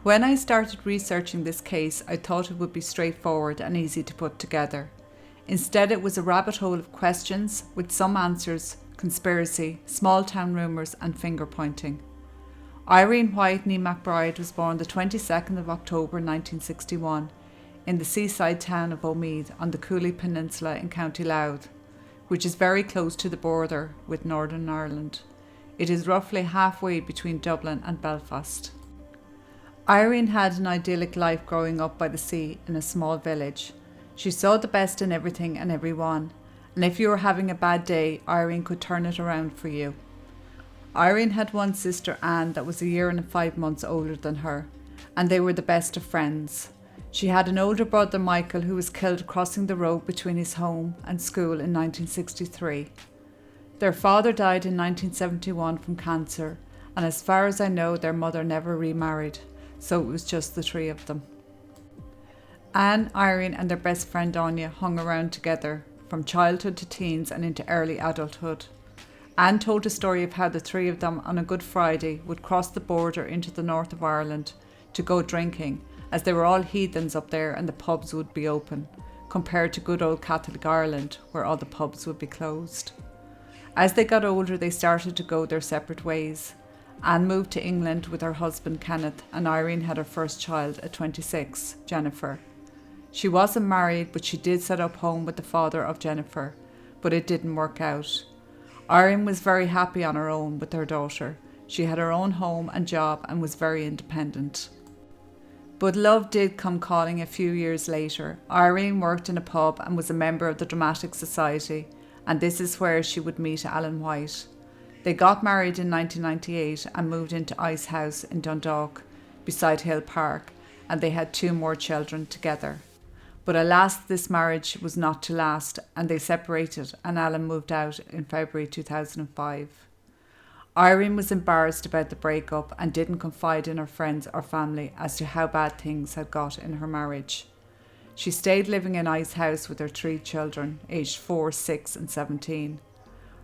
When I started researching this case, I thought it would be straightforward and easy to put together. Instead, it was a rabbit hole of questions with some answers, conspiracy, small town rumours and finger pointing. Irene White nee McBride was born the 22nd of October 1961 in the seaside town of Omeath on the Cooley Peninsula in County Louth, which is very close to the border with Northern Ireland. It is roughly halfway between Dublin and Belfast. Irene had an idyllic life growing up by the sea in a small village. She saw the best in everything and everyone, and if you were having a bad day, Irene could turn it around for you. Irene had one sister, Anne, that was a year and 5 months older than her, and they were the best of friends. She had an older brother, Michael, who was killed crossing the road between his home and school in 1963. Their father died in 1971 from cancer, and as far as I know, their mother never remarried, so it was just the three of them. Anne, Irene and their best friend Anya hung around together from childhood to teens and into early adulthood. Anne told a story of how the three of them on a Good Friday would cross the border into the north of Ireland to go drinking, as they were all heathens up there and the pubs would be open, compared to good old Catholic Ireland where all the pubs would be closed. As they got older, they started to go their separate ways. Anne moved to England with her husband Kenneth, and Irene had her first child at 26, Jennifer. She wasn't married, but she did set up home with the father of Jennifer, but it didn't work out. Irene was very happy on her own with her daughter. She had her own home and job and was very independent. But love did come calling a few years later. Irene worked in a pub and was a member of the Dramatic Society, and this is where she would meet Alan White. They got married in 1998 and moved into Ice House in Dundalk, beside Hill Park, and they had 2 more children together. But alas, this marriage was not to last, and they separated, and Alan moved out in February 2005. Irene was embarrassed about the breakup and didn't confide in her friends or family as to how bad things had got in her marriage. She stayed living in Ice House with her 3 children, aged 4, 6 and 17.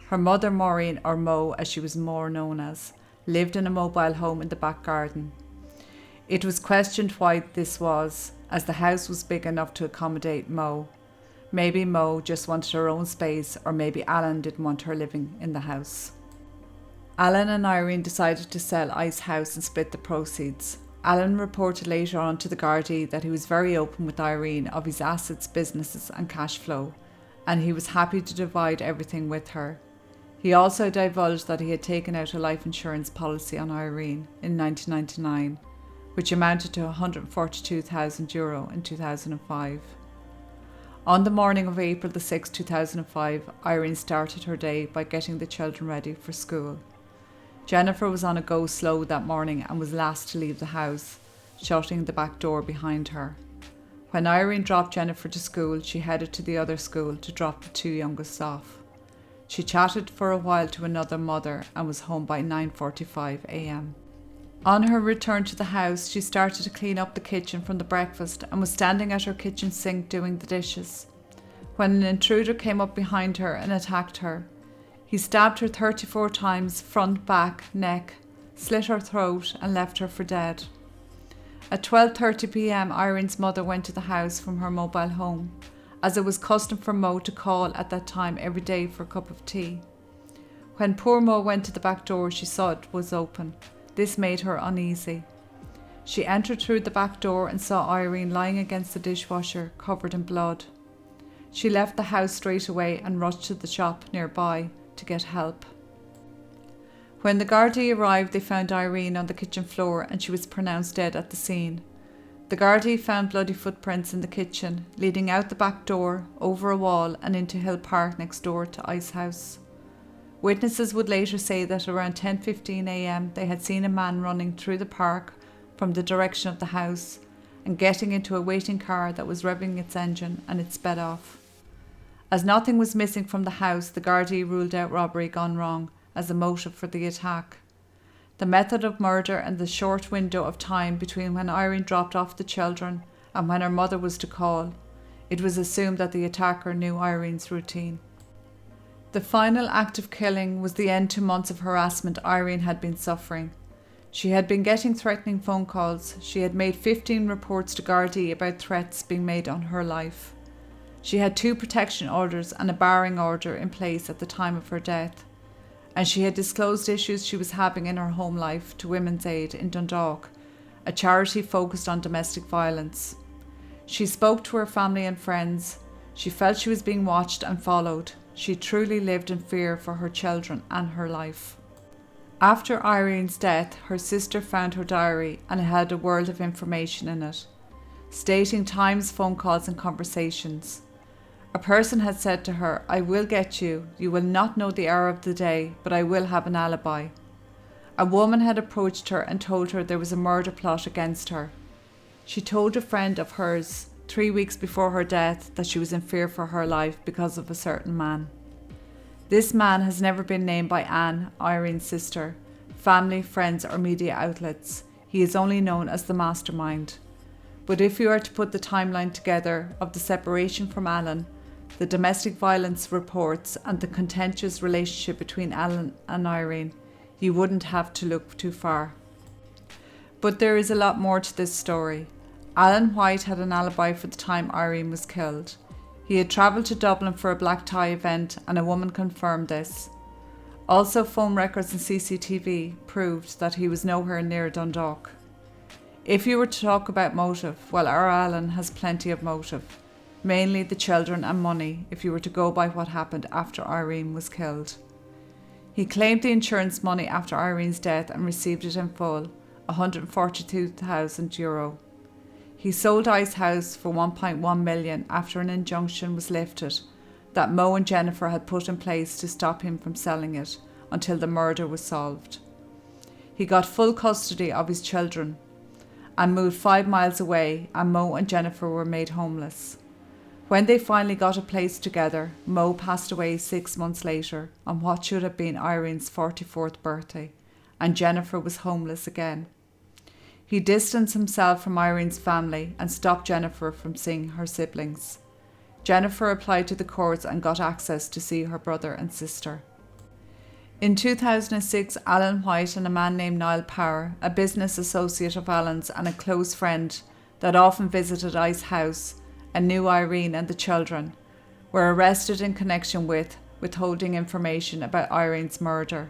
Her mother, Maureen, or Mo as she was more known as, lived in a mobile home in the back garden. It was questioned why this was, as the house was big enough to accommodate Mo. Maybe Mo just wanted her own space, or maybe Alan didn't want her living in the house. Alan and Irene decided to sell Ice House and split the proceeds. Alan reported later on to the Gardaí that he was very open with Irene of his assets, businesses and cash flow, and he was happy to divide everything with her. He also divulged that he had taken out a life insurance policy on Irene in 1999, which amounted to €142,000 in 2005. On the morning of April the 6th, 2005, Irene started her day by getting the children ready for school. Jennifer was on a go slow that morning and was last to leave the house, shutting the back door behind her. When Irene dropped Jennifer to school, she headed to the other school to drop the 2 youngest off. She chatted for a while to another mother and was home by 9:45 a.m. On her return to the house, she started to clean up the kitchen from the breakfast and was standing at her kitchen sink doing the dishes, when an intruder came up behind her and attacked her. He stabbed her 34 times, front, back, neck, slit her throat and left her for dead. At 12:30 p.m, Irene's mother went to the house from her mobile home, as it was custom for Mo to call at that time every day for a cup of tea. When poor Mo went to the back door, she saw it was open. This made her uneasy. She entered through the back door and saw Irene lying against the dishwasher, covered in blood. She left the house straight away and rushed to the shop nearby to get help. When the Gardaí arrived, they found Irene on the kitchen floor and she was pronounced dead at the scene. The Gardaí found bloody footprints in the kitchen, leading out the back door, over a wall and into Hill Park next door to Ice House. Witnesses would later say that around 10:15 a.m. they had seen a man running through the park from the direction of the house and getting into a waiting car that was revving its engine, and it sped off. As nothing was missing from the house, the Gardaí ruled out robbery gone wrong as a motive for the attack. The method of murder and the short window of time between when Irene dropped off the children and when her mother was to call, it was assumed that the attacker knew Irene's routine. The final act of killing was the end to months of harassment Irene had been suffering. She had been getting threatening phone calls. She had made 15 reports to Gardaí about threats being made on her life. She had 2 protection orders and a barring order in place at the time of her death. And she had disclosed issues she was having in her home life to Women's Aid in Dundalk, a charity focused on domestic violence. She spoke to her family and friends. She felt she was being watched and followed. She truly lived in fear for her children and her life. After Irene's death, her sister found her diary and it had a world of information in it, stating times, phone calls and conversations. A person had said to her, "I will get you. You will not know the hour of the day, but I will have an alibi." A woman had approached her and told her there was a murder plot against her. She told a friend of hers 3 weeks before her death that she was in fear for her life because of a certain man. This man has never been named by Anne, Irene's sister, family, friends or media outlets. He is only known as the mastermind. But if you are to put the timeline together of the separation from Alan, the domestic violence reports and the contentious relationship between Alan and Irene, you wouldn't have to look too far. But there is a lot more to this story. Alan White had an alibi for the time Irene was killed. He had travelled to Dublin for a black tie event and a woman confirmed this. Also, phone records and CCTV proved that he was nowhere near Dundalk. If you were to talk about motive, well, our Alan has plenty of motive. Mainly the children and money, if you were to go by what happened after Irene was killed. He claimed the insurance money after Irene's death and received it in full, €142,000. He sold I's house for 1.1 million after an injunction was lifted that Mo and Jennifer had put in place to stop him from selling it until the murder was solved. He got full custody of his children and moved 5 miles away, and Mo and Jennifer were made homeless. When they finally got a place together, Mo passed away 6 months later on what should have been Irene's 44th birthday, and Jennifer was homeless again. He distanced himself from Irene's family and stopped Jennifer from seeing her siblings. Jennifer applied to the courts and got access to see her brother and sister. In 2006, Alan White and a man named Niall Power, a business associate of Alan's and a close friend that often visited I's house and knew Irene and the children, were arrested in connection with withholding information about Irene's murder.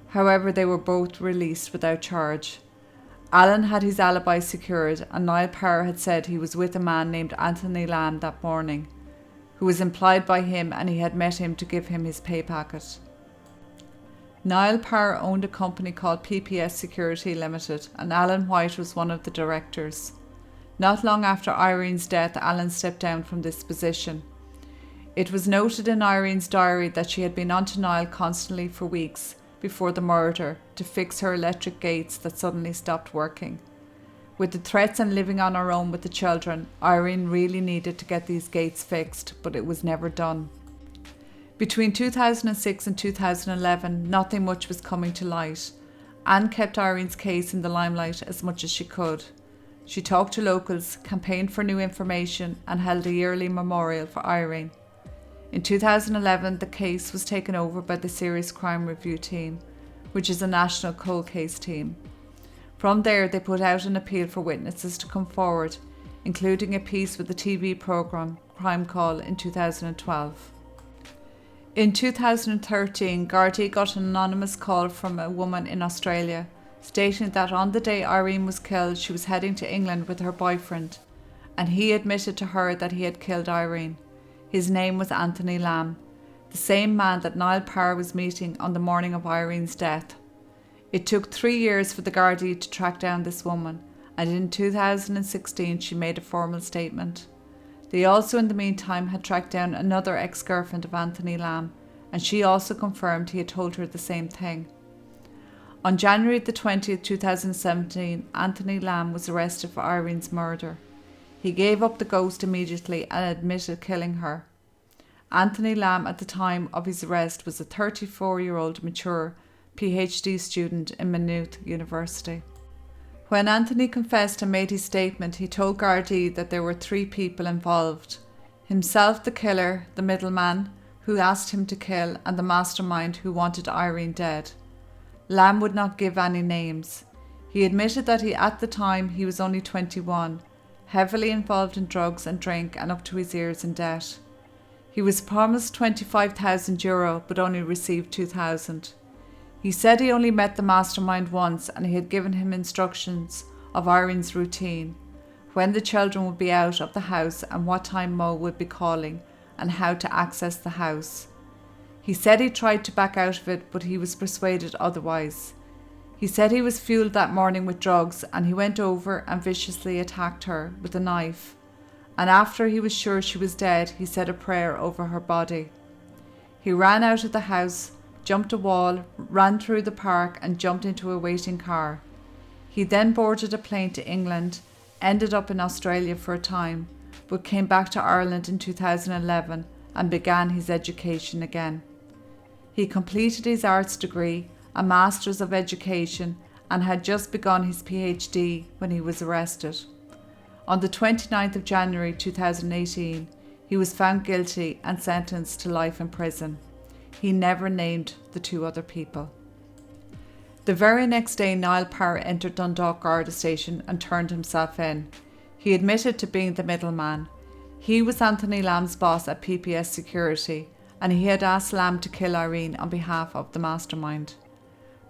However, they were both released without charge. Alan had his alibi secured and Niall Power had said he was with a man named Anthony Lamb that morning, who was employed by him and he had met him to give him his pay packet. Niall Power owned a company called PPS Security Limited and Alan White was one of the directors. Not long after Irene's death, Alan stepped down from this position. It was noted in Irene's diary that she had been on to Niall constantly for weeks before the murder to fix her electric gates that suddenly stopped working. With the threats and living on her own with the children, Irene really needed to get these gates fixed, but it was never done. Between 2006 and 2011, nothing much was coming to light. Anne kept Irene's case in the limelight as much as she could. She talked to locals, campaigned for new information and held a yearly memorial for Irene. In 2011, the case was taken over by the Serious Crime Review Team, which is a national cold case team. From there, they put out an appeal for witnesses to come forward, including a piece with the TV programme Crime Call in 2012. In 2013, Gardaí got an anonymous call from a woman in Australia, stating that on the day Irene was killed, she was heading to England with her boyfriend, and he admitted to her that he had killed Irene. His name was Anthony Lamb, the same man that Niall Power was meeting on the morning of Irene's death. It took 3 years for the Gardaí to track down this woman, and in 2016 she made a formal statement. They also in the meantime had tracked down another ex-girlfriend of Anthony Lamb, and she also confirmed he had told her the same thing. On January the 20th, 2017, Anthony Lamb was arrested for Irene's murder. He gave up the ghost immediately and admitted killing her. Anthony Lamb at the time of his arrest was a 34-year-old mature PhD student in Maynooth University. When Anthony confessed and made his statement, he told Gardaí that there were 3 people involved. Himself, the killer, the middleman, who asked him to kill, and the mastermind who wanted Irene dead. Lamb would not give any names. He admitted that at the time he was only 21, heavily involved in drugs and drink and up to his ears in debt. He was promised €25,000 but only received 2,000. He said he only met the mastermind once and he had given him instructions of Irene's routine, when the children would be out of the house and what time Mo would be calling and how to access the house. He said he tried to back out of it but he was persuaded otherwise. He said he was fueled that morning with drugs and he went over and viciously attacked her with a knife. And after he was sure she was dead, he said a prayer over her body. He ran out of the house, jumped a wall, ran through the park and jumped into a waiting car. He then boarded a plane to England, ended up in Australia for a time, but came back to Ireland in 2011 and began his education again. He completed his arts degree, a Master's of Education, and had just begun his PhD when he was arrested. On the 29th of January 2018, he was found guilty and sentenced to life in prison. He never named the two other people. The very next day, Niall Power entered Dundalk Garda Station and turned himself in. He admitted to being the middleman. He was Anthony Lamb's boss at PPS Security, and he had asked Lamb to kill Irene on behalf of the mastermind.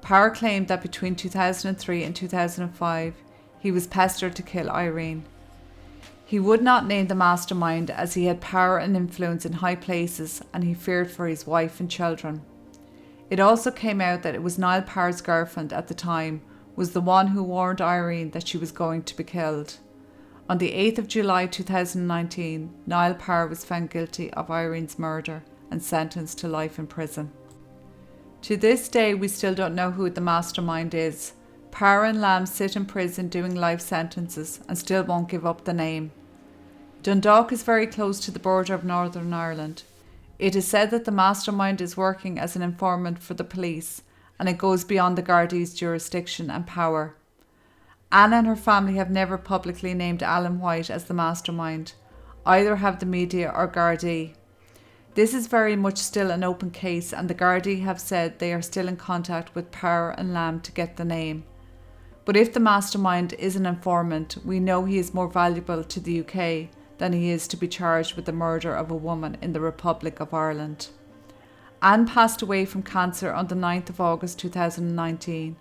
Power claimed that between 2003 and 2005, he was pestered to kill Irene. He would not name the mastermind as he had power and influence in high places and he feared for his wife and children. It also came out that it was Niall Power's girlfriend at the time was the one who warned Irene that she was going to be killed. On the 8th of July 2019, Niall Power was found guilty of Irene's murder and sentenced to life in prison. To this day, we still don't know who the mastermind is. Power and Lamb sit in prison doing life sentences and still won't give up the name. Dundalk is very close to the border of Northern Ireland. It is said that the mastermind is working as an informant for the police and it goes beyond the Gardaí's jurisdiction and power. Anna and her family have never publicly named Irene White as the mastermind. Either have the media or Gardaí. This is very much still an open case and the Gardaí have said they are still in contact with Power and Lamb to get the name. But if the mastermind is an informant, we know he is more valuable to the UK than he is to be charged with the murder of a woman in the Republic of Ireland. Anne passed away from cancer on the 9th of August 2019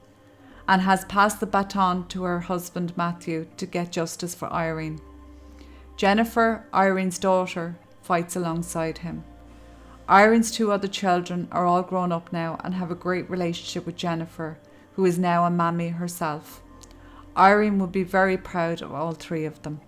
and has passed the baton to her husband Matthew to get justice for Irene. Jennifer, Irene's daughter, fights alongside him. Irene's two other children are all grown up now and have a great relationship with Jennifer, who is now a mammy herself. Irene would be very proud of all three of them.